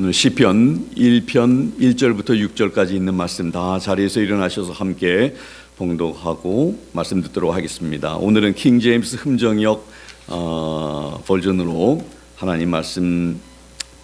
오늘 시편 1편 1절부터 6절까지 있는 말씀 다 자리에서 일어나셔서 함께 봉독하고 말씀 듣도록 하겠습니다. 오늘은 킹 제임스 흠정역 버전으로 하나님 말씀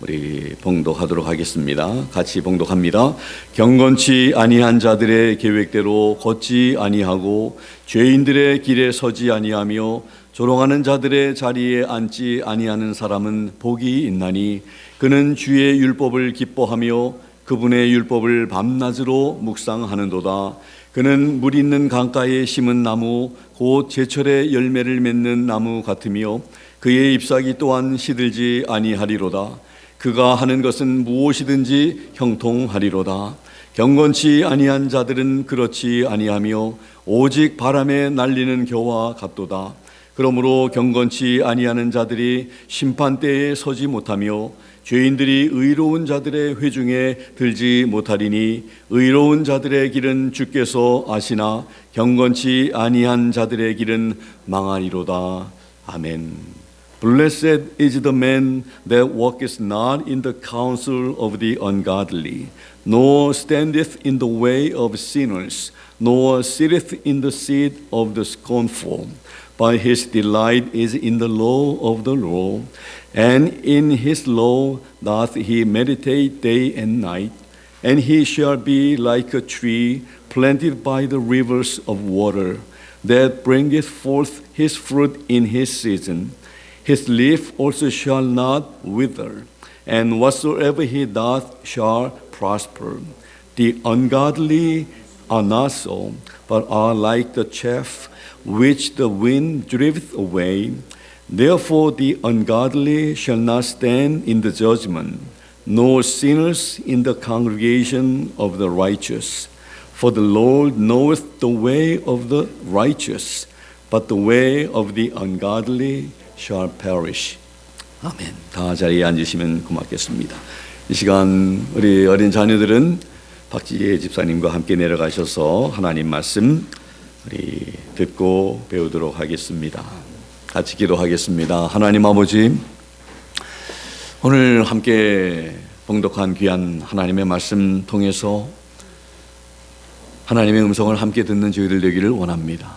우리 봉독하도록 하겠습니다. 같이 봉독합니다. 경건치 아니한 자들의 계획대로 걷지 아니하고 죄인들의 길에 서지 아니하며 조롱하는 자들의 자리에 앉지 아니하는 사람은 복이 있나니 그는 주의 율법을 기뻐하며 그분의 율법을 밤낮으로 묵상하는도다. 그는 물 있는 강가에 심은 나무 곧 제철에 열매를 맺는 나무 같으며 그의 잎사귀 또한 시들지 아니하리로다. 그가 하는 것은 무엇이든지 형통하리로다. 경건치 아니한 자들은 그렇지 아니하며 오직 바람에 날리는 겨와 같도다. 그러므로 경건치 아니하는 자들이 심판대에 서지 못하며 죄인들이 의로운 자들의 회중에 들지 못하리니 의로운 자들의 길은 주께서 아시나 경건치 아니한 자들의 길은 망하리로다. 아멘. Blessed is the man that walketh not in the counsel of the ungodly, nor standeth in the way of sinners, nor sitteth in the seat of the scornful. But his delight is in the law of the Lord, and in his law doth he meditate day and night. And he shall be like a tree planted by the rivers of water, that bringeth forth his fruit in his season. His leaf also shall not wither, and whatsoever he doth shall prosper. The ungodly are not so, but are like the chaff which the wind driveth away. Therefore the ungodly shall not stand in the judgment, nor sinners in the congregation of the righteous. For the Lord knoweth the way of the righteous, but the way of the ungodly shall perish. 아멘. 다 자리에 앉으시면 고맙겠습니다. 이 시간 우리 어린 자녀들은 박지혜 집사님과 함께 내려가셔서 하나님 말씀 우리 듣고 배우도록 하겠습니다. 같이 기도하겠습니다. 하나님 아버지, 오늘 함께 봉독한 귀한 하나님의 말씀 통해서 하나님의 음성을 함께 듣는 저희들 되기를 원합니다.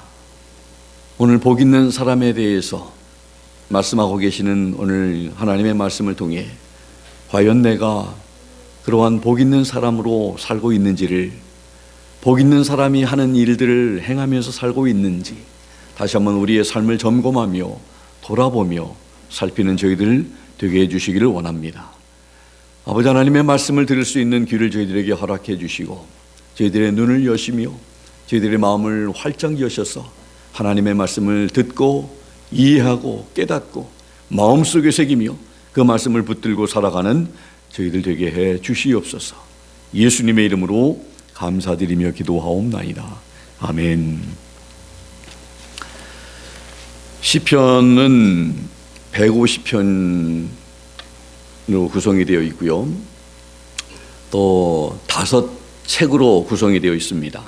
오늘 복 있는 사람에 대해서 말씀하고 계시는 오늘 하나님의 말씀을 통해 과연 내가 그러한 복 있는 사람으로 살고 있는지를, 복 있는 사람이 하는 일들을 행하면서 살고 있는지 다시 한번 우리의 삶을 점검하며 돌아보며 살피는 저희들 되게 해주시기를 원합니다. 아버지 하나님의 말씀을 들을 수 있는 귀를 저희들에게 허락해 주시고 저희들의 눈을 여시며 저희들의 마음을 활짝 여셔서 하나님의 말씀을 듣고 이해하고 깨닫고 마음속에 새기며 그 말씀을 붙들고 살아가는 저희들 되게 해 주시옵소서. 예수님의 이름으로 감사드리며 기도하옵나이다. 아멘. 시편은 150편으로 구성이 되어 있고요. 또 5책으로 구성이 되어 있습니다.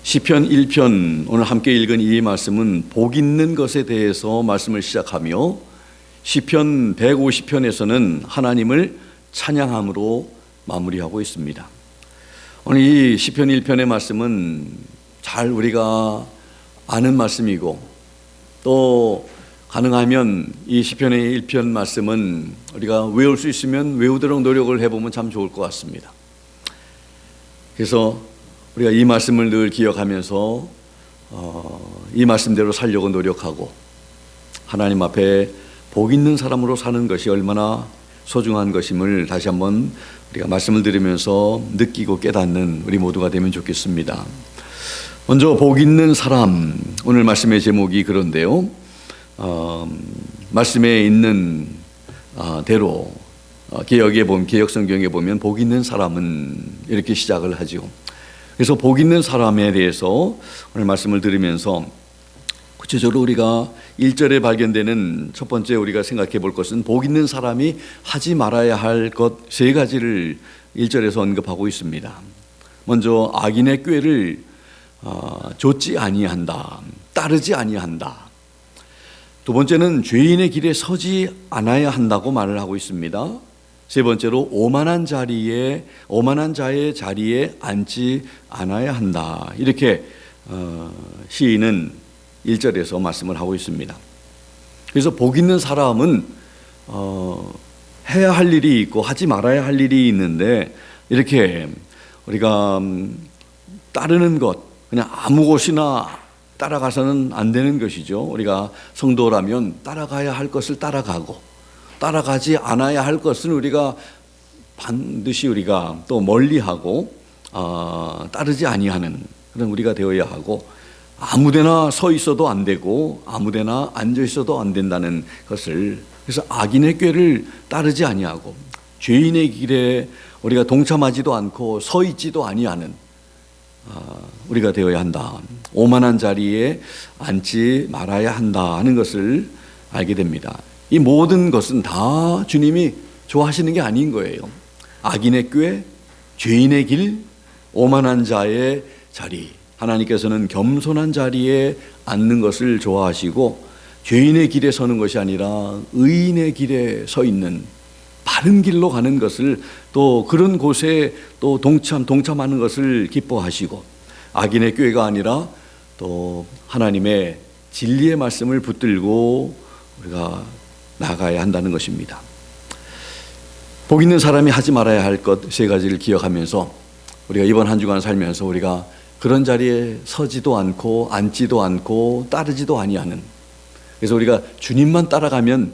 시편 1편, 오늘 함께 읽은 이 말씀은 복 있는 것에 대해서 말씀을 시작하며 시편 150편에서는 하나님을 찬양함으로 마무리하고 있습니다. 오늘 이 시편 1편의 말씀은 잘 우리가 아는 말씀이고 또 가능하면 이 시편의 1편 말씀은 우리가 외울 수 있으면 외우도록 노력을 해보면 참 좋을 것 같습니다. 그래서 우리가 이 말씀을 늘 기억하면서 이 말씀대로 살려고 노력하고 하나님 앞에 복 있는 사람으로 사는 것이 얼마나 소중한 것임을 다시 한번 우리가 말씀을 들으면서 느끼고 깨닫는 우리 모두가 되면 좋겠습니다. 먼저 복 있는 사람, 오늘 말씀의 제목이 그런데요. 말씀에 있는 대로 개역 성경에 보면 복 있는 사람은 이렇게 시작을 하죠. 그래서 복 있는 사람에 대해서 오늘 말씀을 들으면서 구체적으로 우리가 1절에 발견되는 첫 번째 우리가 생각해 볼 것은 복 있는 사람이 하지 말아야 할 것 3가지를 1절에서 언급하고 있습니다. 먼저 악인의 꾀를 좇지 아니한다, 따르지 아니한다. 두 번째는 죄인의 길에 서지 않아야 한다고 말을 하고 있습니다. 세 번째로 오만한 자의 자리에 앉지 않아야 한다. 이렇게 시인은 1절에서 말씀을 하고 있습니다. 그래서 복 있는 사람은 해야 할 일이 있고 하지 말아야 할 일이 있는데, 이렇게 우리가 따르는 것, 그냥 아무 곳이나 따라가서는 안 되는 것이죠. 우리가 성도라면 따라가야 할 것을 따라가고, 따라가지 않아야 할 것은 우리가 반드시 우리가 또 멀리하고 따르지 아니하는 그런 우리가 되어야 하고, 아무데나 서 있어도 안 되고 아무데나 앉아 있어도 안 된다는 것을, 그래서 악인의 꾀를 따르지 아니하고 죄인의 길에 우리가 동참하지도 않고 서 있지도 아니하는 우리가 되어야 한다. 오만한 자리에 앉지 말아야 한다 하는 것을 알게 됩니다. 이 모든 것은 다 주님이 좋아하시는 게 아닌 거예요. 악인의 꾀, 죄인의 길, 오만한 자의 자리, 하나님께서는 겸손한 자리에 앉는 것을 좋아하시고, 죄인의 길에 서는 것이 아니라 의인의 길에 서 있는 바른 길로 가는 것을, 또 그런 곳에 또 동참하는 것을 기뻐하시고, 악인의 꾀가 아니라 또 하나님의 진리의 말씀을 붙들고 우리가 나가야 한다는 것입니다. 복 있는 사람이 하지 말아야 할 것 세 가지를 기억하면서 우리가 이번 한 주간 살면서 우리가 그런 자리에 서지도 않고 앉지도 않고 따르지도 아니하는, 그래서 우리가 주님만 따라가면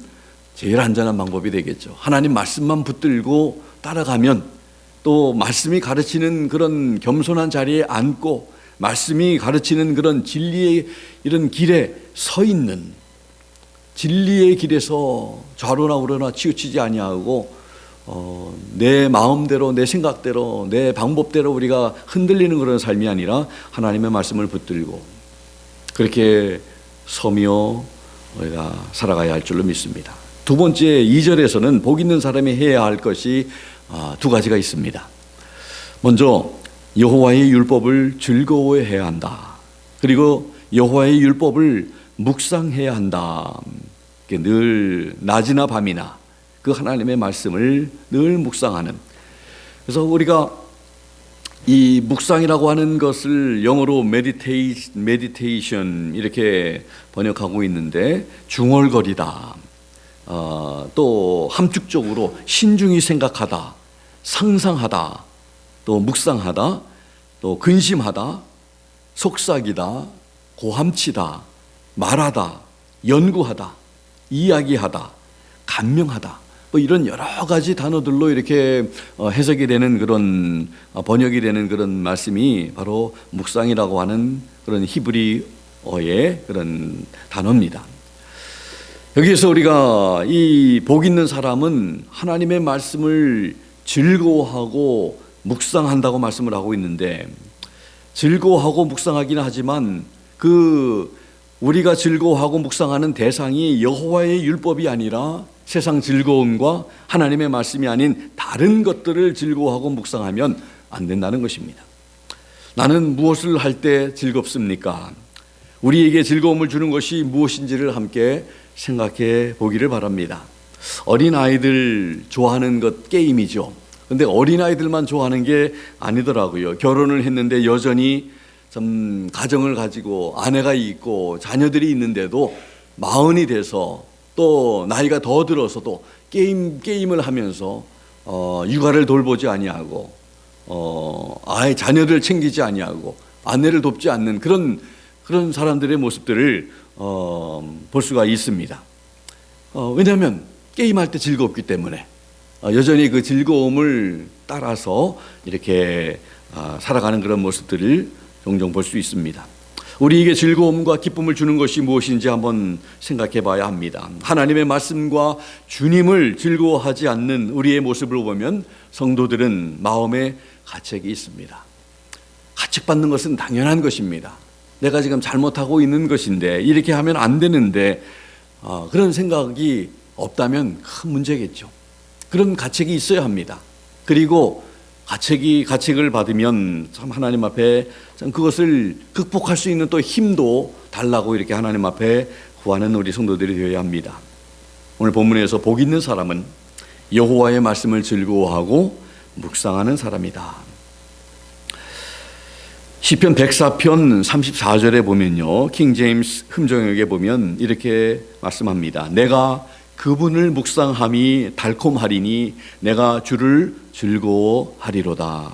제일 안전한 방법이 되겠죠. 하나님 말씀만 붙들고 따라가면, 또 말씀이 가르치는 그런 겸손한 자리에 앉고 말씀이 가르치는 그런 진리의 이런 길에 서 있는, 진리의 길에서 좌로나 우로나 치우치지 아니하고 내 마음대로, 내 생각대로, 내 방법대로 우리가 흔들리는 그런 삶이 아니라 하나님의 말씀을 붙들고 그렇게 서며 우리가 살아가야 할 줄로 믿습니다. 두 번째 2절에서는 복 있는 사람이 해야 할 것이 두 가지가 있습니다. 먼저 여호와의 율법을 즐거워해야 한다. 그리고 여호와의 율법을 묵상해야 한다. 늘 낮이나 밤이나 그 하나님의 말씀을 늘 묵상하는. 그래서 우리가 이 묵상이라고 하는 것을 영어로 meditation 이렇게 번역하고 있는데, 중얼거리다, 또 함축적으로 신중히 생각하다, 상상하다, 또 묵상하다, 또 근심하다, 속삭이다, 고함치다, 말하다, 연구하다, 이야기하다, 감명하다, 뭐 이런 여러 가지 단어들로 이렇게 해석이 되는 그런, 번역이 되는 그런 말씀이 바로 묵상이라고 하는 그런 히브리어의 그런 단어입니다. 여기에서 우리가 이 복 있는 사람은 하나님의 말씀을 즐거워하고 묵상한다고 말씀을 하고 있는데, 즐거워하고 묵상하기는 하지만 그 우리가 즐거워하고 묵상하는 대상이 여호와의 율법이 아니라 세상 즐거움과 하나님의 말씀이 아닌 다른 것들을 즐거워하고 묵상하면 안 된다는 것입니다. 나는 무엇을 할 때 즐겁습니까? 우리에게 즐거움을 주는 것이 무엇인지를 함께 생각해 보기를 바랍니다. 어린아이들 좋아하는 것 게임이죠. 근데 어린아이들만 좋아하는 게 아니더라고요. 결혼을 했는데 여전히 좀 가정을 가지고 아내가 있고 자녀들이 있는데도 마흔이 돼서 또 나이가 더 들어서도 게임을 하면서 육아를 돌보지 아니하고 아예 자녀들 챙기지 아니하고 아내를 돕지 않는 그런 사람들의 모습들을 볼 수가 있습니다. 왜냐하면 게임할 때 즐겁기 때문에 여전히 그 즐거움을 따라서 이렇게 살아가는 그런 모습들을 종종 볼 수 있습니다. 우리에게 즐거움과 기쁨을 주는 것이 무엇인지 한번 생각해 봐야 합니다. 하나님의 말씀과 주님을 즐거워하지 않는 우리의 모습을 보면 성도들은 마음에 가책이 있습니다. 가책받는 것은 당연한 것입니다. 내가 지금 잘못하고 있는 것인데, 이렇게 하면 안 되는데, 그런 생각이 없다면 큰 문제겠죠. 그런 가책이 있어야 합니다. 그리고 가책을 받으면 참 하나님 앞에 참 그것을 극복할 수 있는 또 힘도 달라고 이렇게 하나님 앞에 구하는 우리 성도들이 되어야 합니다. 오늘 본문에서 복 있는 사람은 여호와의 말씀을 즐거워하고 묵상하는 사람이다. 시편 104편 34절에 보면요, 킹 제임스 흠정역에 보면 이렇게 말씀합니다. 내가 그분을 묵상함이 달콤하리니 내가 주를 즐거워하리로다.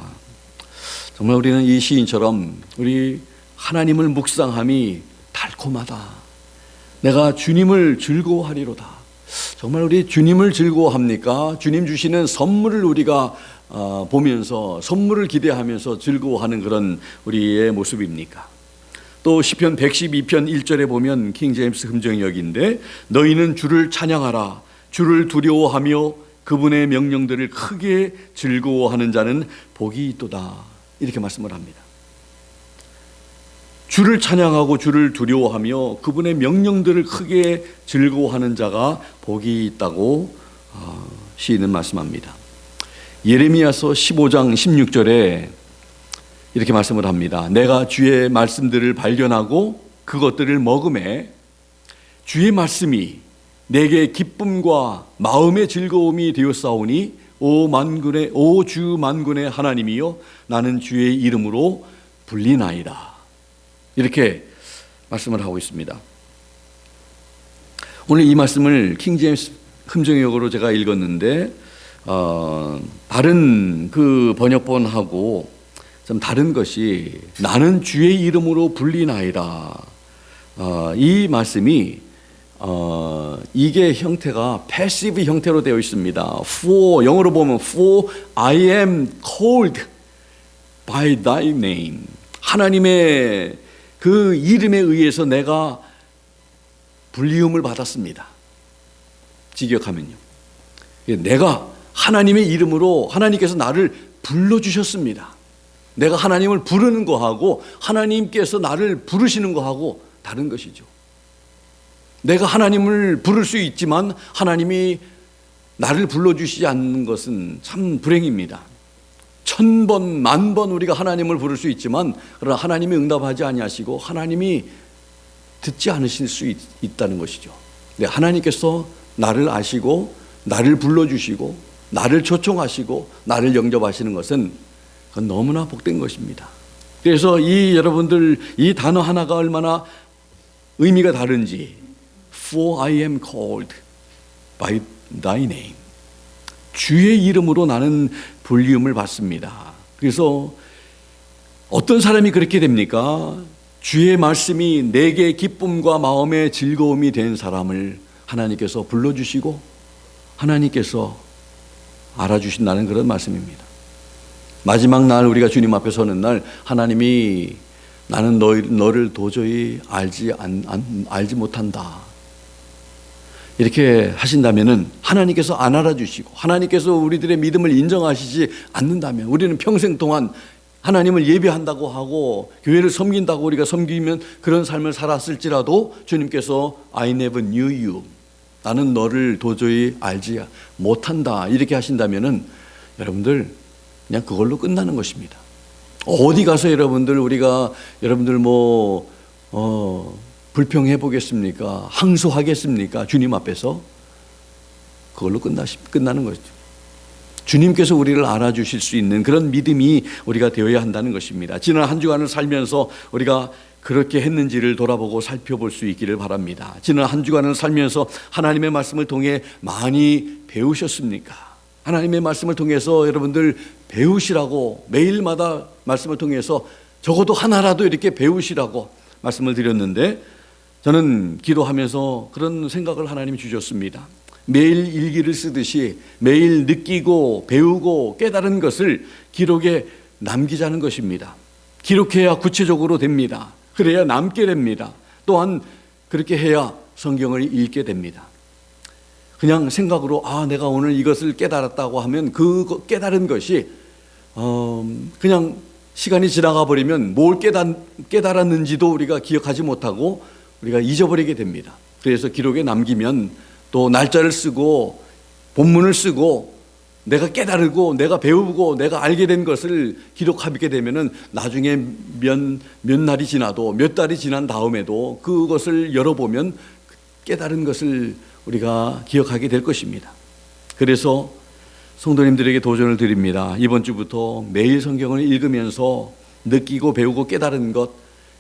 정말 우리는 이 시인처럼 우리 하나님을 묵상함이 달콤하다. 내가 주님을 즐거워하리로다. 정말 우리 주님을 즐거워합니까? 주님 주시는 선물을 우리가 보면서 선물을 기대하면서 즐거워하는 그런 우리의 모습입니까? 또 시편 112편 1절에 보면 킹 제임스 흠정역인데 너희는 주를 찬양하라. 주를 두려워하며 그분의 명령들을 크게 즐거워하는 자는 복이 있도다. 이렇게 말씀을 합니다. 주를 찬양하고 주를 두려워하며 그분의 명령들을 크게 즐거워하는 자가 복이 있다고 시인은 말씀합니다. 예레미야서 15장 16절에 이렇게 말씀을 합니다. 내가 주의 말씀들을 발견하고 그것들을 먹음에 주의 말씀이 내게 기쁨과 마음의 즐거움이 되었사오니 오 주 만군의 하나님이여 나는 주의 이름으로 불리나이다. 이렇게 말씀을 하고 있습니다. 오늘 이 말씀을 킹 제임스 흠정역으로 제가 읽었는데 다른 그 번역본하고 좀 다른 것이 나는 주의 이름으로 불리나이다. 이 말씀이 이게 형태가 패시브 형태로 되어 있습니다. For 영어로 보면 For I am called by thy name. 하나님의 그 이름에 의해서 내가 불리움을 받았습니다. 직역하면요. 내가 하나님의 이름으로 하나님께서 나를 불러주셨습니다. 내가 하나님을 부르는 거하고 하나님께서 나를 부르시는 거하고 다른 것이죠. 내가 하나님을 부를 수 있지만 하나님이 나를 불러주시지 않는 것은 참 불행입니다. 1000번, 10,000번 우리가 하나님을 부를 수 있지만 그러나 하나님이 응답하지 아니하시고 하나님이 듣지 않으실 수 있다는 것이죠. 하나님께서 나를 아시고 나를 불러주시고 나를 초청하시고 나를 영접하시는 것은 그건 너무나 복된 것입니다. 그래서 이 여러분들 이 단어 하나가 얼마나 의미가 다른지 For I am called by thy name. 주의 이름으로 나는 불리움을 받습니다. 그래서 어떤 사람이 그렇게 됩니까? 주의 말씀이 내게 기쁨과 마음의 즐거움이 된 사람을 하나님께서 불러주시고 하나님께서 알아주신다는 그런 말씀입니다. 마지막 날 우리가 주님 앞에 서는 날 하나님이 나는 너를 도저히 알지 못한다. 이렇게 하신다면은 하나님께서 안 알아주시고 하나님께서 우리들의 믿음을 인정하시지 않는다면 우리는 평생 동안 하나님을 예배한다고 하고 교회를 섬긴다고 우리가 섬기면 그런 삶을 살았을지라도 주님께서 I never knew you. 나는 너를 도저히 알지 못한다. 이렇게 하신다면은 여러분들 그냥 그걸로 끝나는 것입니다. 어디 가서 여러분들 불평해 보겠습니까? 항소하겠습니까? 주님 앞에서 그걸로 끝나는 거죠. 주님께서 우리를 알아주실 수 있는 그런 믿음이 우리가 되어야 한다는 것입니다. 지난 한 주간을 살면서 우리가 그렇게 했는지를 돌아보고 살펴볼 수 있기를 바랍니다. 지난 한 주간을 살면서 하나님의 말씀을 통해 많이 배우셨습니까? 하나님의 말씀을 통해서 여러분들 배우시라고 매일마다 말씀을 통해서 적어도 하나라도 이렇게 배우시라고 말씀을 드렸는데 저는 기도하면서 그런 생각을 하나님이 주셨습니다. 매일 일기를 쓰듯이 매일 느끼고 배우고 깨달은 것을 기록에 남기자는 것입니다. 기록해야 구체적으로 됩니다. 그래야 남게 됩니다. 또한 그렇게 해야 성경을 읽게 됩니다. 그냥 생각으로 내가 오늘 이것을 깨달았다고 하면 그 깨달은 것이 그냥 시간이 지나가 버리면 뭘 깨달았는지도 우리가 기억하지 못하고 우리가 잊어버리게 됩니다. 그래서 기록에 남기면 또 날짜를 쓰고 본문을 쓰고 내가 깨달고 내가 배우고 내가 알게 된 것을 기록하게 되면은 나중에 몇 날이 지나도 몇 달이 지난 다음에도 그것을 열어보면 깨달은 것을 우리가 기억하게 될 것입니다. 그래서 성도님들에게 도전을 드립니다. 이번 주부터 매일 성경을 읽으면서 느끼고 배우고 깨달은 것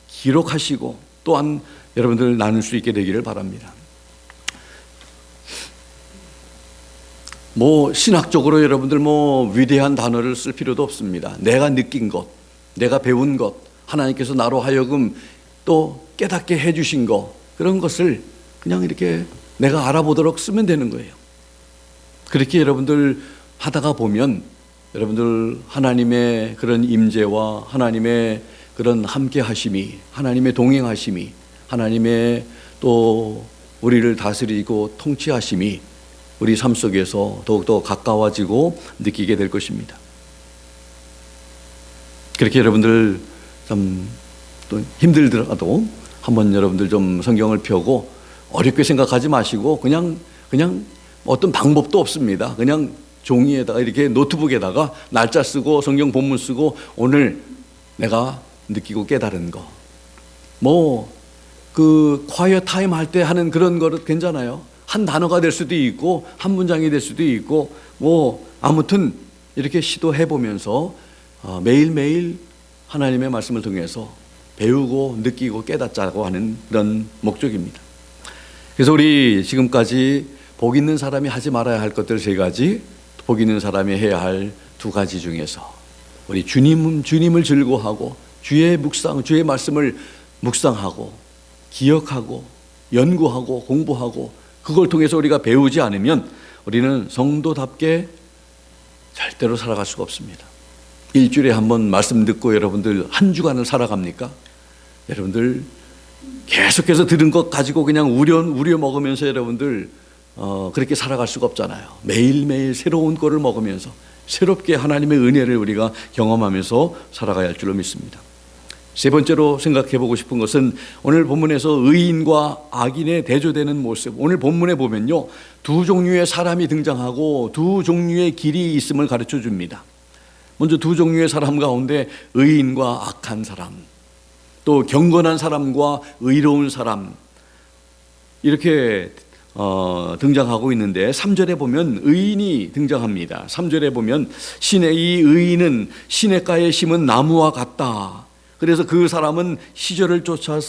기록하시고 또한 여러분들 나눌 수 있게 되기를 바랍니다. 신학적으로 여러분들 위대한 단어를 쓸 필요도 없습니다. 내가 느낀 것, 내가 배운 것, 하나님께서 나로 하여금 또 깨닫게 해주신 것, 그런 것을 그냥 이렇게 내가 알아보도록 쓰면 되는 거예요. 그렇게 여러분들 하다가 보면 여러분들 하나님의 그런 임재와 하나님의 그런 함께 하심이, 하나님의 동행하심이, 하나님의 또 우리를 다스리고 통치하심이 우리 삶 속에서 더욱더 가까워지고 느끼게 될 것입니다. 그렇게 여러분들 좀 또 힘들더라도 한번 여러분들 좀 성경을 펴고 어렵게 생각하지 마시고 그냥 어떤 방법도 없습니다. 그냥 종이에다가 이렇게 노트북에다가 날짜 쓰고 성경 본문 쓰고 오늘 내가 느끼고 깨달은 거. 그 콰이어 타임 할 때 하는 그런 거는 괜찮아요. 한 단어가 될 수도 있고 한 문장이 될 수도 있고 아무튼 이렇게 시도해 보면서 매일매일 하나님의 말씀을 통해서 배우고 느끼고 깨닫자고 하는 그런 목적입니다. 그래서 우리 지금까지 복 있는 사람이 하지 말아야 할 것들 3가지, 복 있는 사람이 해야 할 2가지 중에서 우리 주님을 즐거워하고 주의 말씀을 묵상하고 기억하고 연구하고 공부하고 그걸 통해서 우리가 배우지 않으면 우리는 성도답게 절대로 살아갈 수가 없습니다. 일주일에 한 번 말씀 듣고 여러분들 한 주간을 살아갑니까? 여러분들 계속해서 들은 것 가지고 그냥 우려 먹으면서 여러분들 그렇게 살아갈 수가 없잖아요. 매일매일 새로운 거를 먹으면서 새롭게 하나님의 은혜를 우리가 경험하면서 살아가야 할 줄로 믿습니다. 3번째로 생각해 보고 싶은 것은 오늘 본문에서 의인과 악인의 대조되는 모습. 오늘 본문에 보면요, 2 종류의 사람이 등장하고 2 종류의 길이 있음을 가르쳐 줍니다. 먼저 2 종류의 사람 가운데 의인과 악한 사람, 또 경건한 사람과 의로운 사람, 이렇게 등장하고 있는데 3절에 보면 의인이 등장합니다. 3절에 보면 이 의인은 시냇가에 심은 나무와 같다. 그래서 그 사람은 시절을 쫓아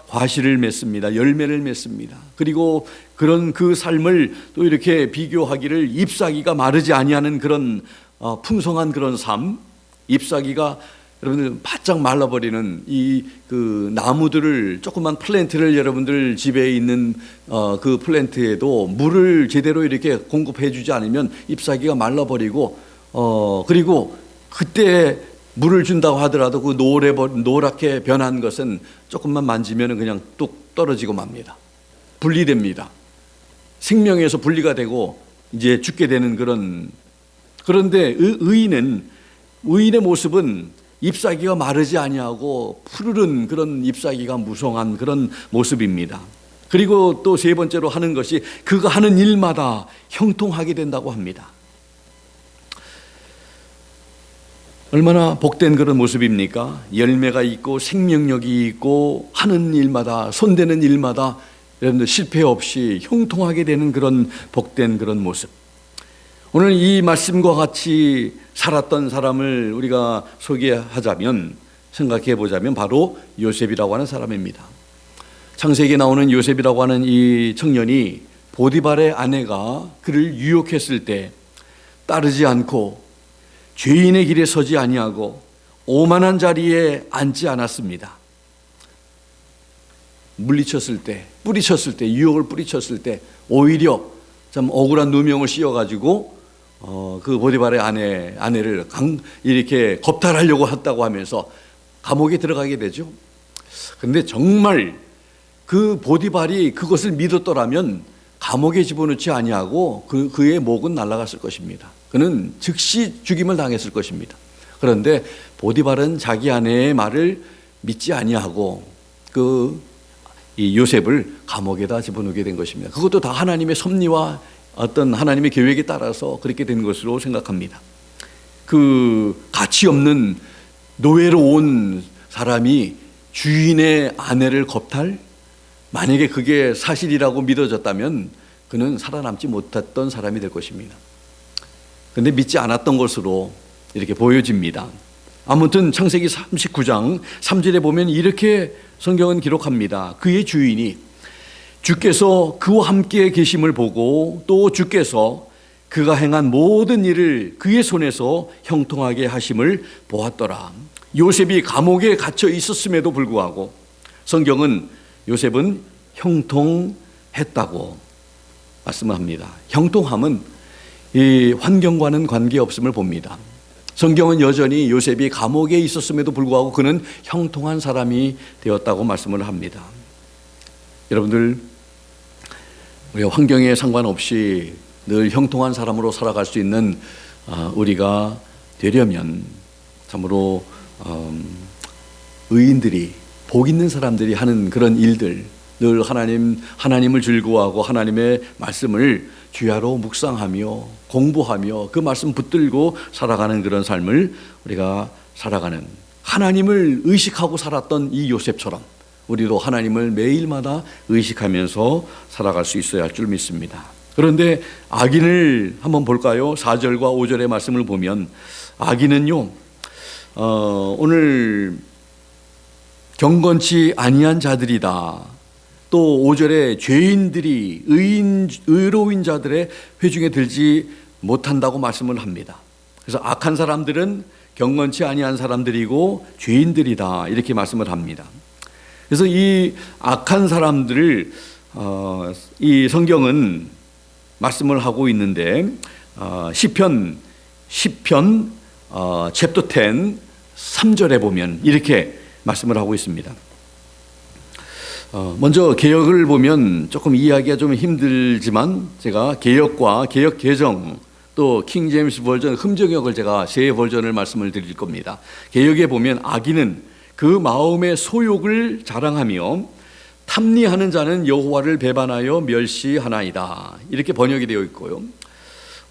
과실을 맺습니다. 열매를 맺습니다. 그리고 그런 그 삶을 또 이렇게 비교하기를 잎사귀가 마르지 아니하는 그런 풍성한 그런 삶, 잎사귀가 여러분들 바짝 말라버리는 그 나무들을, 조그만 플랜트를 여러분들 집에 있는 그 플랜트에도 물을 제대로 이렇게 공급해 주지 않으면 잎사귀가 말라버리고 그리고 그때 물을 준다고 하더라도 그 노랗게 변한 것은 조금만 만지면 그냥 뚝 떨어지고 맙니다. 분리됩니다. 생명에서 분리가 되고 이제 죽게 되는 그런데 의인의 모습은 잎사귀가 마르지 아니하고 푸르른 그런 잎사귀가 무성한 그런 모습입니다. 그리고 또 3번째로 하는 것이 그가 하는 일마다 형통하게 된다고 합니다. 얼마나 복된 그런 모습입니까? 열매가 있고 생명력이 있고 하는 일마다, 손대는 일마다 여러분들 실패 없이 형통하게 되는 그런 복된 그런 모습. 오늘 이 말씀과 같이 살았던 사람을 우리가 소개하자면, 생각해 보자면 바로 요셉이라고 하는 사람입니다. 창세기에 나오는 요셉이라고 하는 이 청년이 보디발의 아내가 그를 유혹했을 때 따르지 않고 죄인의 길에 서지 아니하고 오만한 자리에 앉지 않았습니다. 뿌리쳤을 때, 유혹을 뿌리쳤을 때 오히려 참 억울한 누명을 씌워가지고 그 보디발의 아내를 이렇게 겁탈하려고 했다고 하면서 감옥에 들어가게 되죠. 그런데 정말 그 보디발이 그것을 믿었더라면 감옥에 집어넣지 아니하고 그의 목은 날아갔을 것입니다. 그는 즉시 죽임을 당했을 것입니다. 그런데 보디발은 자기 아내의 말을 믿지 아니하고 이 요셉을 감옥에다 집어넣게 된 것입니다. 그것도 다 하나님의 섭리와 어떤 하나님의 계획에 따라서 그렇게 된 것으로 생각합니다. 그 가치 없는 노예로 온 사람이 주인의 아내를 겁탈? 만약에 그게 사실이라고 믿어졌다면 그는 살아남지 못했던 사람이 될 것입니다. 근데 믿지 않았던 것으로 이렇게 보여집니다. 아무튼 창세기 39장 3절에 보면 이렇게 성경은 기록합니다. 그의 주인이 주께서 그와 함께 계심을 보고 또 주께서 그가 행한 모든 일을 그의 손에서 형통하게 하심을 보았더라. 요셉이 감옥에 갇혀 있었음에도 불구하고 성경은 요셉은 형통했다고 말씀을 합니다. 형통함은 이 환경과는 관계없음을 봅니다. 성경은 여전히 요셉이 감옥에 있었음에도 불구하고 그는 형통한 사람이 되었다고 말씀을 합니다. 여러분들, 우리가 환경에 상관없이 늘 형통한 사람으로 살아갈 수 있는 우리가 되려면 참으로 의인들이, 복 있는 사람들이 하는 그런 일들, 늘 하나님을 즐거워하고 하나님의 말씀을 주야로 묵상하며 공부하며 그 말씀 붙들고 살아가는 그런 삶을 우리가 살아가는, 하나님을 의식하고 살았던 이 요셉처럼 우리도 하나님을 매일마다 의식하면서 살아갈 수 있어야 할 줄 믿습니다. 그런데 악인을 한번 볼까요? 4절과 5절의 말씀을 보면 악인은요, 오늘 경건치 아니한 자들이다. 또 5절에 죄인들이 의로운 자들의 회중에 들지 못한다고 말씀을 합니다. 그래서 악한 사람들은 경건치 아니한 사람들이고 죄인들이다, 이렇게 말씀을 합니다. 그래서 이 악한 사람들을 이 성경은 말씀을 하고 있는데 시편 챕터 10 3절에 보면 이렇게 말씀을 하고 있습니다. 먼저 개역을 보면 조금 이해하기가 좀 힘들지만 제가 개역과 개역 개정 또 킹 제임스 버전 흠정역을 제가 세 버전을 말씀을 드릴 겁니다. 개역에 보면 악인은 그 마음의 소욕을 자랑하며 탐리하는 자는 여호와를 배반하여 멸시하나이다, 이렇게 번역이 되어 있고요.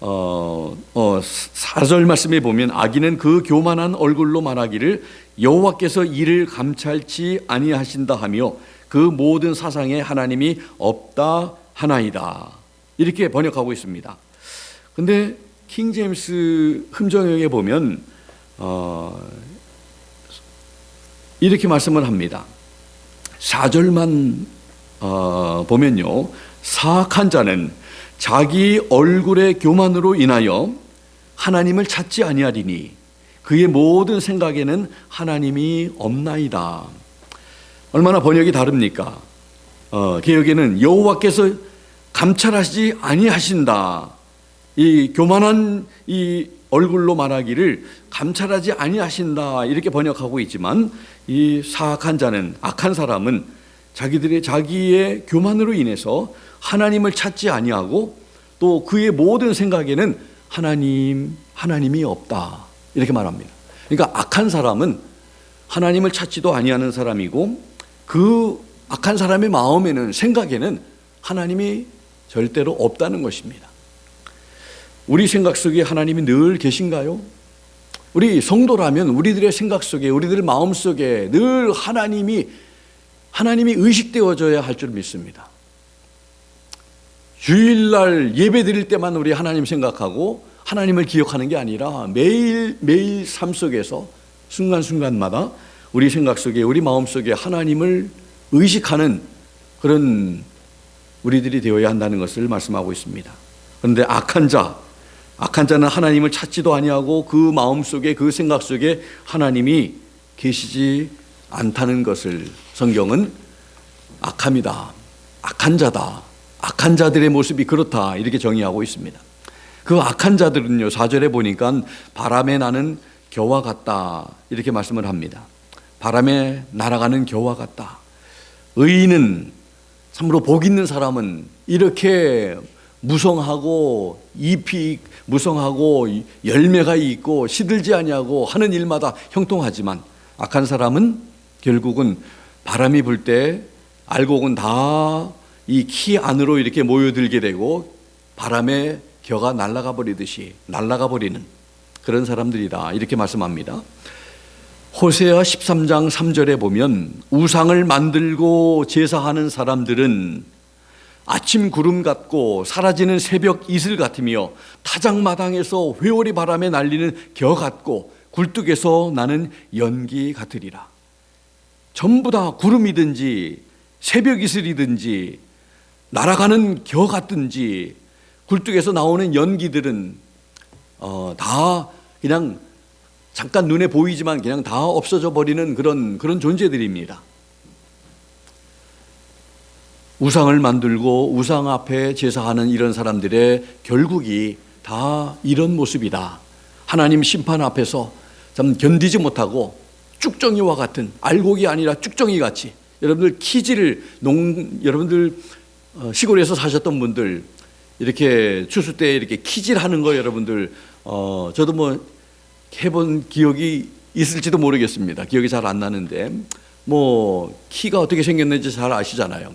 4절 말씀에 보면 악인은 그 교만한 얼굴로 말하기를 여호와께서 이를 감찰치 아니하신다 하며 그 모든 사상에 하나님이 없다 하나이다, 이렇게 번역하고 있습니다. 근데 킹 제임스 흠정역에 보면 이렇게 말씀을 합니다. 4절만 보면요, 사악한 자는 자기 얼굴의 교만으로 인하여 하나님을 찾지 아니하리니 그의 모든 생각에는 하나님이 없나이다. 얼마나 번역이 다릅니까? 개역에는 여호와께서 감찰하시지 아니하신다, 이 교만한 이 얼굴로 말하기를 감찰하지 아니하신다, 이렇게 번역하고 있지만 이 사악한 자는, 악한 사람은 자기의 교만으로 인해서 하나님을 찾지 아니하고 또 그의 모든 생각에는 하나님이 없다, 이렇게 말합니다. 그러니까 악한 사람은 하나님을 찾지도 아니하는 사람이고 그 악한 사람의 마음에는, 생각에는 하나님이 절대로 없다는 것입니다. 우리 생각 속에 하나님이 늘 계신가요? 우리 성도라면 우리들의 생각 속에, 우리들 마음 속에 늘 하나님이 의식되어져야 할 줄 믿습니다. 주일날 예배 드릴 때만 우리 하나님 생각하고 하나님을 기억하는 게 아니라 매일 삶 속에서 순간순간마다 우리 생각 속에, 우리 마음 속에 하나님을 의식하는 그런 우리들이 되어야 한다는 것을 말씀하고 있습니다. 그런데 악한 자는 하나님을 찾지도 아니하고 그 마음 속에, 그 생각 속에 하나님이 계시지 않다는 것을 성경은 악함이다, 악한 자다, 악한 자들의 모습이 그렇다, 이렇게 정의하고 있습니다. 그 악한 자들은요, 4절에 보니까 바람에 나는 겨와 같다, 이렇게 말씀을 합니다. 바람에 날아가는 겨와 같다. 의인은, 참으로 복 있는 사람은 이렇게 무성하고 잎이 무성하고 열매가 있고 시들지 아니하고 하는 일마다 형통하지만 악한 사람은 결국은 바람이 불 때 알곡은 다 이 키 안으로 이렇게 모여들게 되고 바람에 겨가 날아가 버리듯이 날아가 버리는 그런 사람들이다, 이렇게 말씀합니다. 호세아 13장 3절에 보면 우상을 만들고 제사하는 사람들은 아침 구름 같고 사라지는 새벽 이슬 같으며 타작마당에서 회오리 바람에 날리는 겨 같고 굴뚝에서 나는 연기 같으리라. 전부 다 구름이든지 새벽 이슬이든지 날아가는 겨 같든지 굴뚝에서 나오는 연기들은 다 그냥 잠깐 눈에 보이지만 그냥 다 없어져 버리는 그런 존재들입니다. 우상을 만들고 우상 앞에 제사하는 이런 사람들의 결국이 다 이런 모습이다. 하나님 심판 앞에서 참 견디지 못하고 쭉정이와 같은, 알곡이 아니라 쭉정이 같이, 여러분들 키지를 여러분들 시골에서 사셨던 분들 이렇게 추수 때 이렇게 키질하는 거 여러분들 저도 뭐 해본 기억이 있을지도 모르겠습니다. 기억이 잘 안 나는데 뭐 키가 어떻게 생겼는지 잘 아시잖아요.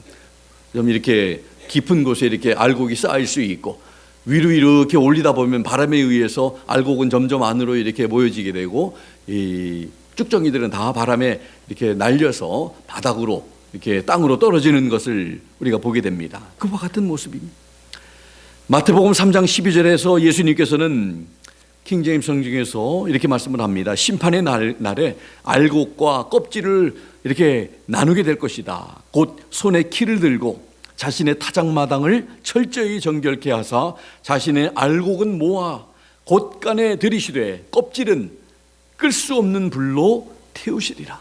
좀 이렇게 깊은 곳에 이렇게 알곡이 쌓일 수 있고 위로 이렇게 올리다 보면 바람에 의해서 알곡은 점점 안으로 이렇게 모여지게 되고 이 쭉정이들은 다 바람에 이렇게 날려서 바닥으로 이렇게 땅으로 떨어지는 것을 우리가 보게 됩니다. 그와 같은 모습입니다. 마태복음 3장 12절에서 예수님께서는 킹제임스 성경에서 이렇게 말씀을 합니다. 심판의 날에 알곡과 껍질을 이렇게 나누게 될 것이다. 곧 손에 키를 들고 자신의 타작마당을 철저히 정결케 하사 자신의 알곡은 모아 곳간에 들이시되 껍질은 끌 수 없는 불로 태우시리라.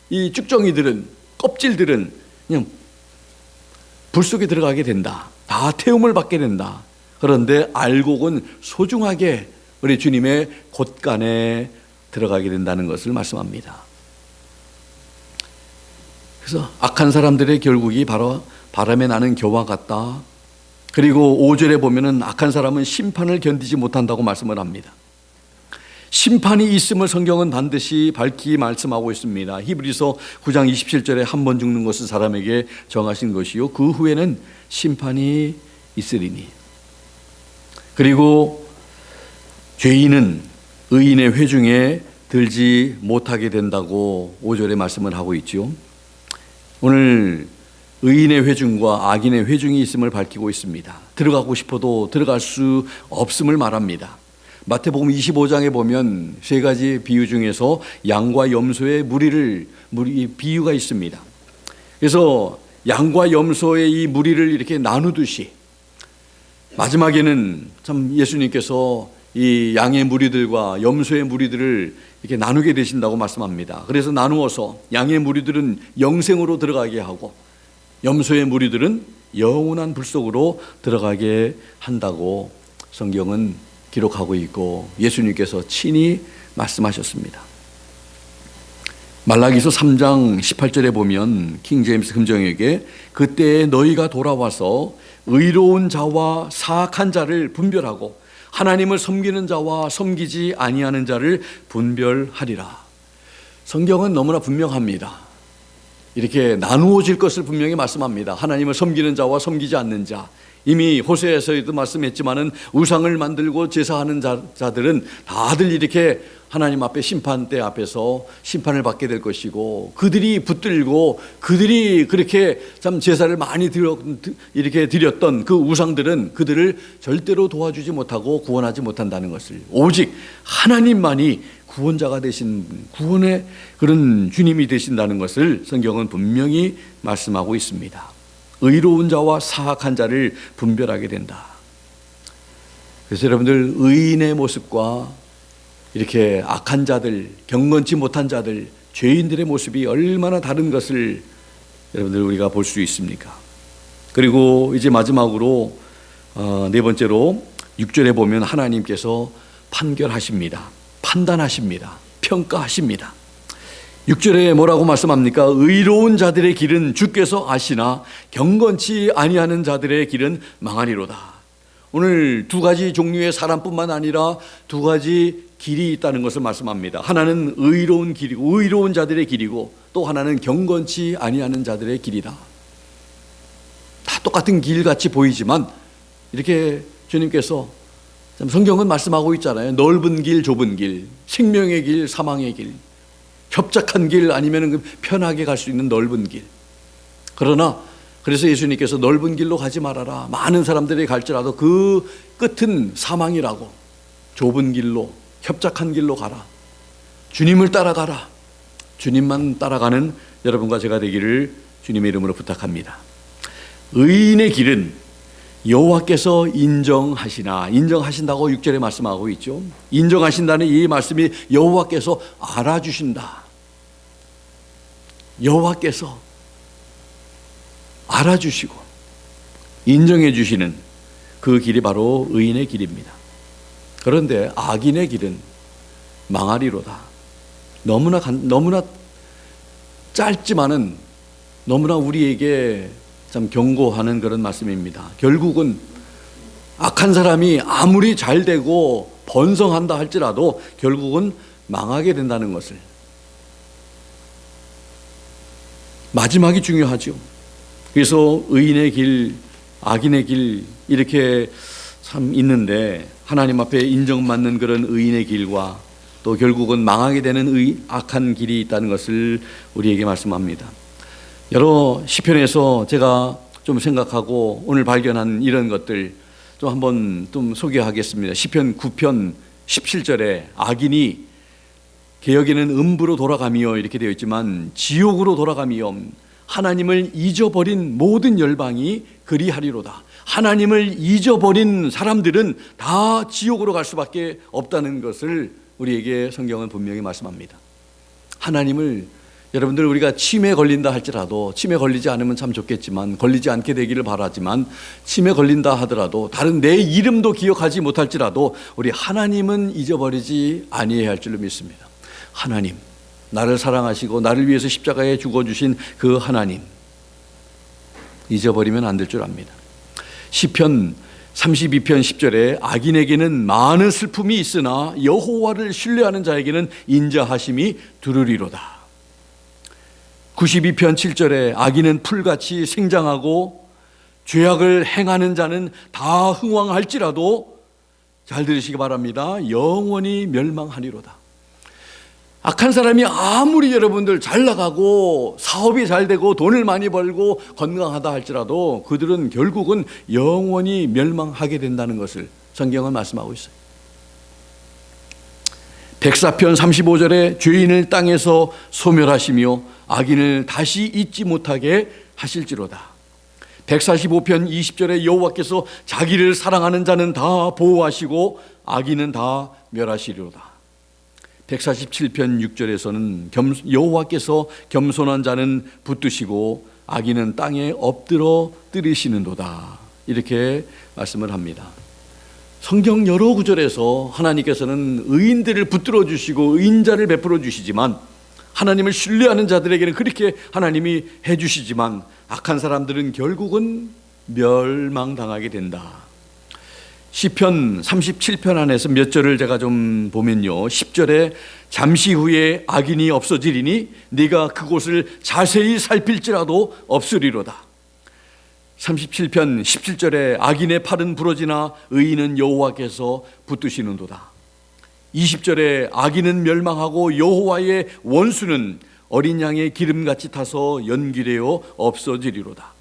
이 쭉정이들은, 껍질들은 그냥 불 속에 들어가게 된다. 다 태움을 받게 된다. 그런데 알곡은 소중하게 우리 주님의 곳간에 들어가게 된다는 것을 말씀합니다. 그래서 악한 사람들의 결국이 바로 바람에 나는 겨와 같다. 그리고 5절에 보면은 악한 사람은 심판을 견디지 못한다고 말씀을 합니다. 심판이 있음을 성경은 반드시 밝히 말씀하고 있습니다. 히브리서 9장 27절에 한 번 죽는 것은 사람에게 정하신 것이요 그 후에는 심판이 있으리니. 그리고 죄인은 의인의 회중에 들지 못하게 된다고 5절에 말씀을 하고 있죠. 오늘 의인의 회중과 악인의 회중이 있음을 밝히고 있습니다. 들어가고 싶어도 들어갈 수 없음을 말합니다. 마태복음 25장에 보면 세 가지 비유 중에서 양과 염소의 무리의 비유가 있습니다. 그래서 양과 염소의 이 무리를 이렇게 나누듯이 마지막에는 참 예수님께서 이 양의 무리들과 염소의 무리들을 이렇게 나누게 되신다고 말씀합니다. 그래서 나누어서 양의 무리들은 영생으로 들어가게 하고 염소의 무리들은 영원한 불 속으로 들어가게 한다고 성경은 기록하고 있고 예수님께서 친히 말씀하셨습니다. 말라기서 3장 18절에 보면 킹제임스 금정에게 그때 너희가 돌아와서 의로운 자와 사악한 자를 분별하고 하나님을 섬기는 자와 섬기지 아니하는 자를 분별하리라. 성경은 너무나 분명합니다. 이렇게 나누어질 것을 분명히 말씀합니다. 하나님을 섬기는 자와 섬기지 않는 자. 이미 호세아서에도 말씀했지만은 우상을 만들고 제사하는 자들은 다들 이렇게 하나님 앞에 심판대 앞에서 심판을 받게 될 것이고 그들이 붙들고 그들이 그렇게 참 제사를 많이 이렇게 드렸던 그 우상들은 그들을 절대로 도와주지 못하고 구원하지 못한다는 것을 오직 하나님만이 구원자가 되신 구원의 그런 주님이 되신다는 것을 성경은 분명히 말씀하고 있습니다. 의로운 자와 사악한 자를 분별하게 된다. 그래서 여러분들 의인의 모습과 이렇게 악한 자들, 경건치 못한 자들, 죄인들의 모습이 얼마나 다른 것을 여러분들 우리가 볼 수 있습니까? 그리고 이제 마지막으로 네 번째로 6절에 보면 하나님께서 판결하십니다. 판단하십니다. 평가하십니다. 6절에 뭐라고 말씀합니까? 의로운 자들의 길은 주께서 아시나 경건치 아니하는 자들의 길은 망하리로다. 오늘 두 가지 종류의 사람뿐만 아니라 두 가지 길이 있다는 것을 말씀합니다. 하나는 의로운 길이고 의로운 자들의 길이고 또 하나는 경건치 아니하는 자들의 길이다. 다 똑같은 길같이 보이지만 이렇게 주님께서 성경은 말씀하고 있잖아요. 넓은 길, 좁은 길, 생명의 길, 사망의 길, 협착한 길 아니면 편하게 갈 수 있는 넓은 길. 그러나 그래서 예수님께서 넓은 길로 가지 말아라. 많은 사람들이 갈지라도 그 끝은 사망이라고. 좁은 길로, 협착한 길로 가라. 주님을 따라가라. 주님만 따라가는 여러분과 제가 되기를 주님의 이름으로 부탁합니다. 의인의 길은 여호와께서 인정하시나. 인정하신다고 6절에 말씀하고 있죠. 인정하신다는 이 말씀이 여호와께서 알아주신다. 여호와께서 알아주시고 인정해 주시는 그 길이 바로 의인의 길입니다. 그런데 악인의 길은 망하리로다. 너무나 짧지만은 너무나 우리에게 참 경고하는 그런 말씀입니다. 결국은 악한 사람이 아무리 잘 되고 번성한다 할지라도 결국은 망하게 된다는 것을. 마지막이 중요하죠. 그래서 의인의 길, 악인의 길 이렇게 참 있는데 하나님 앞에 인정받는 그런 의인의 길과 또 결국은 망하게 되는 악한 길이 있다는 것을 우리에게 말씀합니다. 여러 시편에서 제가 좀 생각하고 오늘 발견한 이런 것들 좀 한번 좀 소개하겠습니다. 시편 9편 17절에 악인이 개역에는 음부로 돌아가며 이렇게 되어 있지만 지옥으로 돌아가며 하나님을 잊어버린 모든 열방이 그리하리로다. 하나님을 잊어버린 사람들은 다 지옥으로 갈 수밖에 없다는 것을 우리에게 성경은 분명히 말씀합니다. 하나님을, 여러분들 우리가 치매 걸린다 할지라도, 치매 걸리지 않으면 참 좋겠지만, 걸리지 않게 되기를 바라지만, 치매 걸린다 하더라도 다른 내 이름도 기억하지 못할지라도 우리 하나님은 잊어버리지 아니해야 할 줄로 믿습니다. 하나님, 나를 사랑하시고 나를 위해서 십자가에 죽어주신 그 하나님 잊어버리면 안 될 줄 압니다. 시편 32편 10절에 악인에게는 많은 슬픔이 있으나 여호와를 신뢰하는 자에게는 인자하심이 두루리로다. 92편 7절에 악인은 풀같이 생장하고 죄악을 행하는 자는 다 흥왕할지라도, 잘 들으시기 바랍니다, 영원히 멸망하리로다. 악한 사람이 아무리 여러분들 잘 나가고 사업이 잘 되고 돈을 많이 벌고 건강하다 할지라도 그들은 결국은 영원히 멸망하게 된다는 것을 성경은 말씀하고 있어요. 백사편 35절에 죄인을 땅에서 소멸하시며 악인을 다시 잊지 못하게 하실지로다. 145편 20절에 여호와께서 자기를 사랑하는 자는 다 보호하시고 악인은 다 멸하시리로다. 147편 6절에서는 여호와께서 겸손한 자는 붙드시고 악인은 땅에 엎드러 뜨리시는도다. 이렇게 말씀을 합니다. 성경 여러 구절에서 하나님께서는 의인들을 붙들어 주시고 의인자를 베풀어 주시지만, 하나님을 신뢰하는 자들에게는 그렇게 하나님이 해 주시지만 악한 사람들은 결국은 멸망당하게 된다. 시편 37편 안에서 몇 절을 제가 좀 보면요, 10절에 잠시 후에 악인이 없어지리니 네가 그곳을 자세히 살필지라도 없으리로다. 37편 17절에 악인의 팔은 부러지나 의인은 여호와께서 붙드시는도다. 20절에 악인은 멸망하고 여호와의 원수는 어린 양의 기름같이 타서 연기되어 없어지리로다.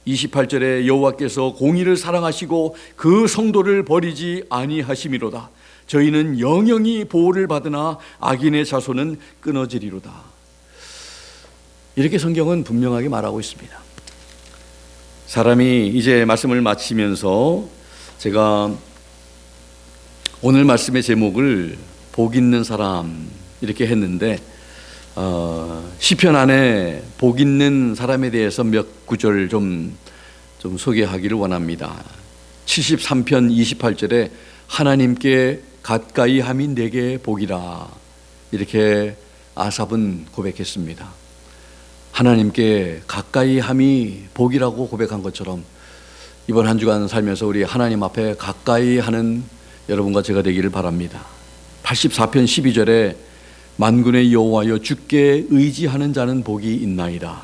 28절에 여호와께서 공의를 사랑하시고 그 성도를 버리지 아니하심이로다. 저희는 영영이 보호를 받으나 악인의 자손은 끊어지리로다. 이렇게 성경은 분명하게 말하고 있습니다. 사람이 이제 말씀을 마치면서 제가 오늘 말씀의 제목을 복 있는 사람 이렇게 했는데, 시편 안에 복 있는 사람에 대해서 몇 구절 좀 소개하기를 원합니다. 73편 28절에 하나님께 가까이 함이 내게 복이라, 이렇게 아삽은 고백했습니다. 하나님께 가까이 함이 복이라고 고백한 것처럼 이번 한 주간 살면서 우리 하나님 앞에 가까이 하는 여러분과 제가 되기를 바랍니다. 84편 12절에 만군의 여호와여 주께 의지하는 자는 복이 있나이다.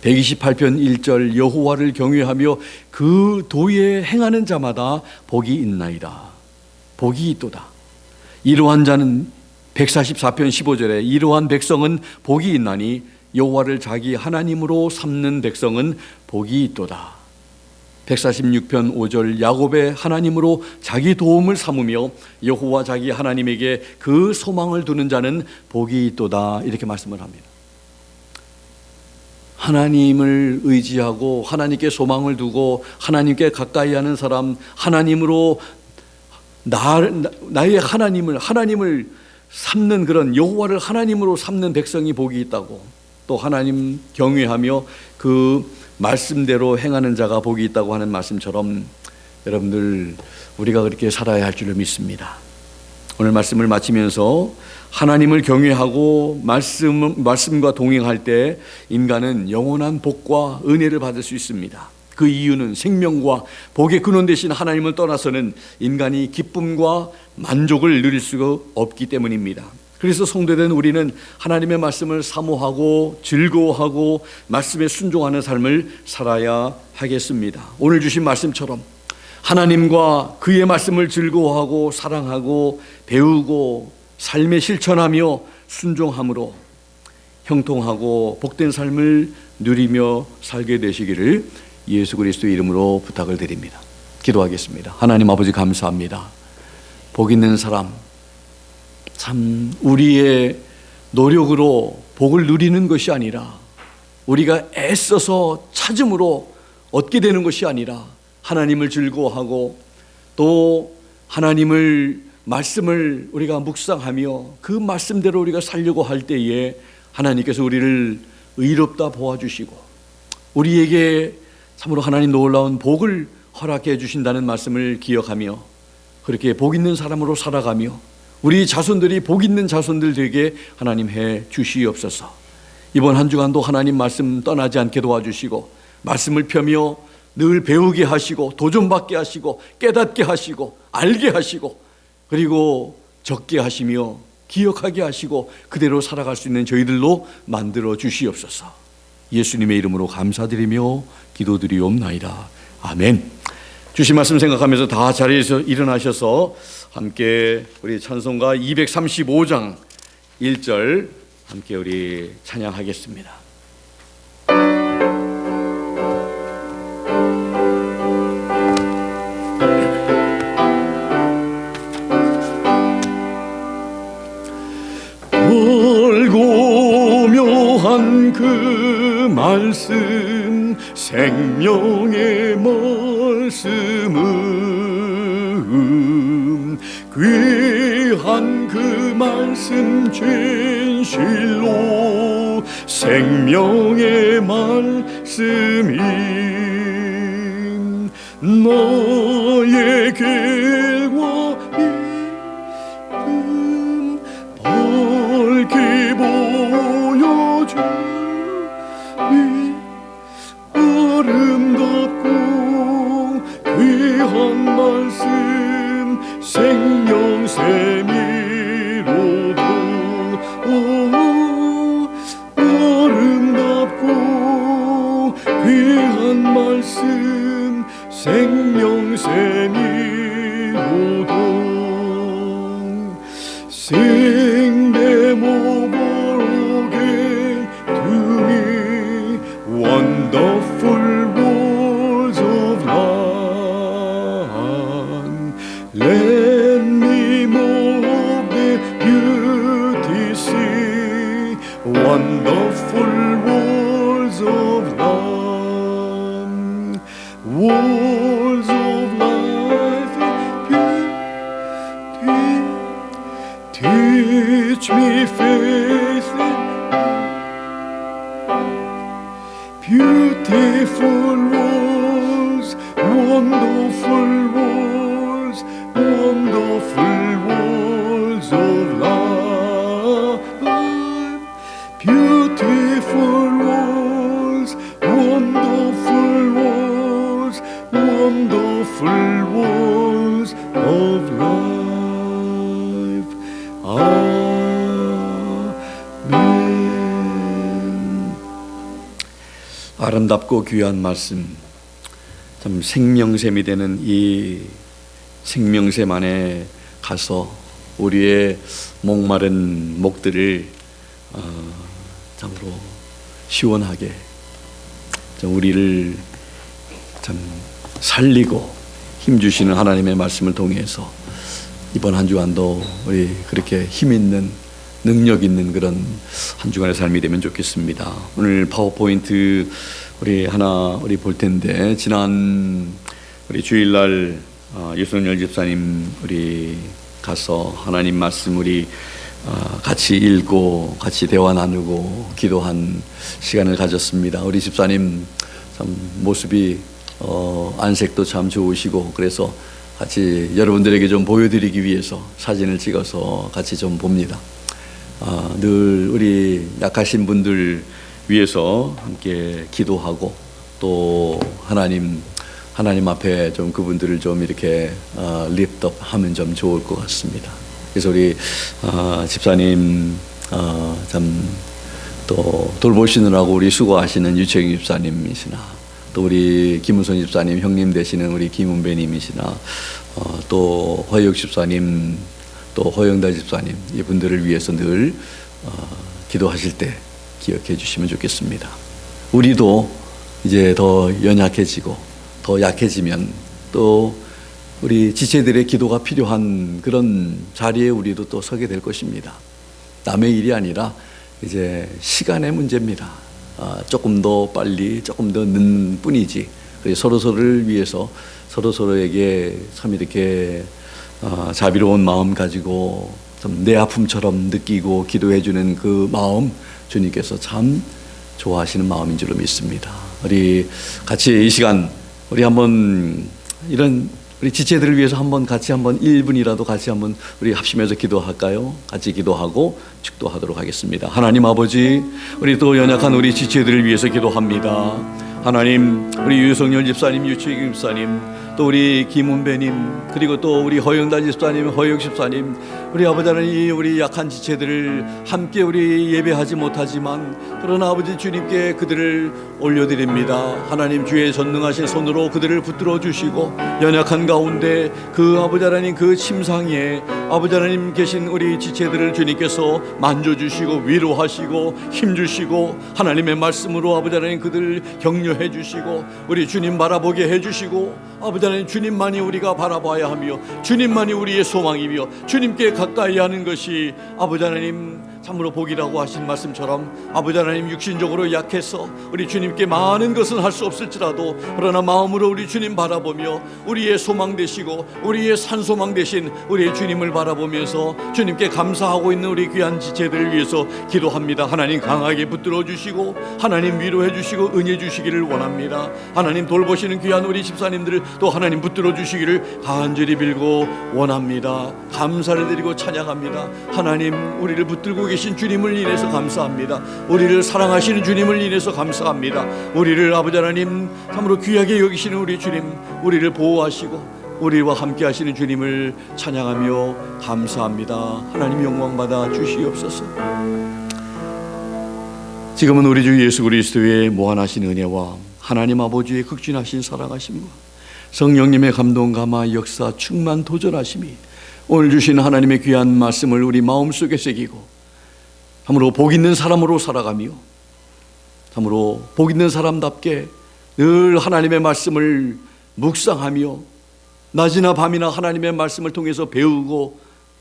128편 1절 여호와를 경외하며 그 도에 행하는 자마다 복이 있나이다. 복이 있도다. 이러한 자는 144편 15절에 이러한 백성은 복이 있나니 여호와를 자기 하나님으로 삼는 백성은 복이 있도다. 146편 5절 야곱의 하나님으로 자기 도움을 삼으며 여호와 자기 하나님에게 그 소망을 두는 자는 복이 있도다. 이렇게 말씀을 합니다. 하나님을 의지하고 하나님께 소망을 두고 하나님께 가까이 하는 사람, 하나님으로 나의 하나님을 삼는 그런 여호와를 하나님으로 삼는 백성이 복이 있다고, 또 하나님 경외하며 그 말씀대로 행하는 자가 복이 있다고 하는 말씀처럼 여러분들 우리가 그렇게 살아야 할 줄을 믿습니다. 오늘 말씀을 마치면서 하나님을 경외하고 말씀과 동행할 때 인간은 영원한 복과 은혜를 받을 수 있습니다. 그 이유는 생명과 복의 근원 되신 하나님을 떠나서는 인간이 기쁨과 만족을 누릴 수가 없기 때문입니다. 그래서 성도된 우리는 하나님의 말씀을 사모하고 즐거워하고 말씀에 순종하는 삶을 살아야 하겠습니다. 오늘 주신 말씀처럼 하나님과 그의 말씀을 즐거워하고 사랑하고 배우고 삶에 실천하며 순종함으로 형통하고 복된 삶을 누리며 살게 되시기를 예수 그리스도의 이름으로 부탁을 드립니다. 기도하겠습니다. 하나님 아버지 감사합니다. 복 있는 사람, 참 우리의 노력으로 복을 누리는 것이 아니라 우리가 애써서 찾음으로 얻게 되는 것이 아니라 하나님을 즐거워하고 또 하나님을 말씀을 우리가 묵상하며 그 말씀대로 우리가 살려고 할 때에 하나님께서 우리를 의롭다 보아주시고 우리에게 참으로 하나님 놀라운 복을 허락해 주신다는 말씀을 기억하며 그렇게 복 있는 사람으로 살아가며 우리 자손들이 복 있는 자손들 되게 하나님 해 주시옵소서. 이번 한 주간도 하나님 말씀 떠나지 않게 도와주시고 말씀을 펴며 늘 배우게 하시고 도전받게 하시고 깨닫게 하시고 알게 하시고 그리고 적게 하시며 기억하게 하시고 그대로 살아갈 수 있는 저희들로 만들어 주시옵소서. 예수님의 이름으로 감사드리며 기도드리옵나이다. 아멘. 주신 말씀 생각하면서 다 자리에서 일어나셔서 함께 우리 찬송가 235장 1절 함께 우리 찬양하겠습니다. 멀고 묘한 그 말씀 생명의 말씀은 귀한 그 말씀 진실로 생명의 말씀이 너의 길과 이름 밝게 보여주니 아름답고 귀한 말씀 생명샘이로도 아름답고 귀한 말씀 생명샘이로도 생대목으로게 두니 wonderful words of love let me move the beauty see wonderful words of love words of life and beauty teach me faith beautiful words wonderful words wonderful words of love beautiful words wonderful words wonderful words of life 아멘. 아름답고 귀한 말씀, 참 생명샘이 되는 이 생명샘 안에 가서 우리의 목마른 목들을 참으로 시원하게 좀 우리를 참 살리고 힘주시는 하나님의 말씀을 통해서 이번 한 주간도 우리 그렇게 힘 있는 능력 있는 그런 한 주간의 삶이 되면 좋겠습니다. 오늘 파워포인트 우리 볼 텐데, 지난 우리 주일날 유성열 집사님 우리 가서 하나님 말씀 우리 같이 읽고 같이 대화 나누고 기도한 시간을 가졌습니다. 우리 집사님 참 모습이 안색도 참 좋으시고, 그래서 같이 여러분들에게 좀 보여드리기 위해서 사진을 찍어서 같이 좀 봅니다. 늘 우리 약하신 분들 위해서 함께 기도하고, 또 하나님 앞에 좀 그분들을 좀 이렇게 립업 하면 좀 좋을 것 같습니다. 그래서 우리 집사님 참 또 돌보시느라고 우리 수고하시는 유채경 집사님이시나, 또 우리 김은선 집사님 형님 되시는 우리 김은배님이시나, 또 허영 집사님, 또 허영다 집사님, 이분들을 위해서 늘 기도하실 때 기억해 주시면 좋겠습니다. 우리도 이제 더 연약해지고 더 약해지면 또 우리 지체들의 기도가 필요한 그런 자리에 우리도 또 서게 될 것입니다. 남의 일이 아니라 이제 시간의 문제입니다. 조금 더 빨리, 조금 더 늦는 뿐이지. 서로서로를 위해서 서로서로에게 참 이렇게 자비로운 마음 가지고 좀 내 아픔처럼 느끼고 기도해주는 그 마음, 주님께서 참 좋아하시는 마음인 줄로 믿습니다. 우리 같이 이 시간 우리 한번 이런 우리 지체들을 위해서 같이 1분이라도 같이 우리 합심해서 기도할까요? 같이 기도하고 축도하도록 하겠습니다. 하나님 아버지, 우리 또 연약한 우리 지체들을 위해서 기도합니다. 하나님, 우리 유성열 집사님, 유채경 집사님, 또 우리 김은배님, 그리고 또 우리 허영달 집사님, 허영 집사님, 우리 아버지 하나님, 우리 약한 지체들을 함께 우리 예배하지 못하지만, 그러나 아버지 주님께 그들을 올려드립니다. 하나님, 주의 전능하신 손으로 그들을 붙들어 주시고, 연약한 가운데 그 아버지 하나님 그 침상에 아버지 하나님 계신 우리 지체들을 주님께서 만져주시고 위로하시고 힘주시고, 하나님의 말씀으로 아버지 하나님 그들 격려해 주시고, 우리 주님 바라보게 해주시고, 아버지 하나님 주님만이 우리가 바라봐야 하며 주님만이 우리의 소망이며 주님께 가까이 하는 것이 아버지 하나님 참으로 복이라고 하신 말씀처럼, 아버지 하나님 육신적으로 약해서 우리 주님께 많은 것은 할 수 없을지라도, 그러나 마음으로 우리 주님 바라보며 우리의 소망 되시고 우리의 산소망 되신 우리의 주님을 바라보면서 주님께 감사하고 있는 우리 귀한 지체들을 위해서 기도합니다. 하나님 강하게 붙들어 주시고 하나님 위로해 주시고 은혜 주시기를 원합니다. 하나님 돌보시는 귀한 우리 집사님들을 또 하나님 붙들어 주시기를 간절히 빌고 원합니다. 감사를 드리고 찬양합니다. 하나님, 우리를 붙들고 계신 주님을 인해서 감사합니다. 우리를 사랑하시는 주님을 인해서 감사합니다. 우리를 아버지 하나님 참으로 귀하게 여기시는 우리 주님, 우리를 보호하시고 우리와 함께 하시는 주님을 찬양하며 감사합니다. 하나님 영광 받아 주시옵소서. 지금은 우리 주 예수 그리스도의 무한하신 은혜와 하나님 아버지의 극진하신 사랑하심과 성령님의 감동 감화 역사 충만 도전하심이 오늘 주신 하나님의 귀한 말씀을 우리 마음속에 새기고 참으로 복 있는 사람으로 살아가며 참으로 복 있는 사람답게 늘 하나님의 말씀을 묵상하며 낮이나 밤이나 하나님의 말씀을 통해서 배우고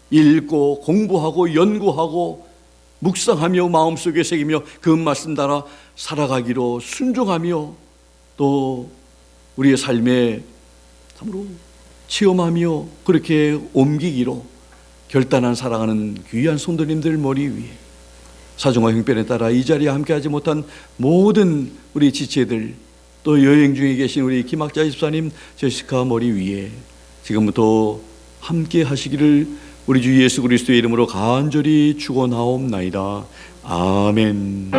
읽고 공부하고 연구하고 묵상하며 마음속에 새기며 그 말씀 따라 살아가기로 순종하며 또 우리의 삶에 참으로 체험하며 그렇게 옮기기로 결단한 살아가는 귀한 성도님들 머리 위에 사정과 형편에 따라 이 자리에 함께하지 못한 모든 우리 지체들, 또 여행 중에 계신 우리 김학자 집사님, 제시카 머리 위에 지금부터 함께 하시기를 우리 주 예수 그리스도의 이름으로 간절히 축원하옵나이다. 아멘.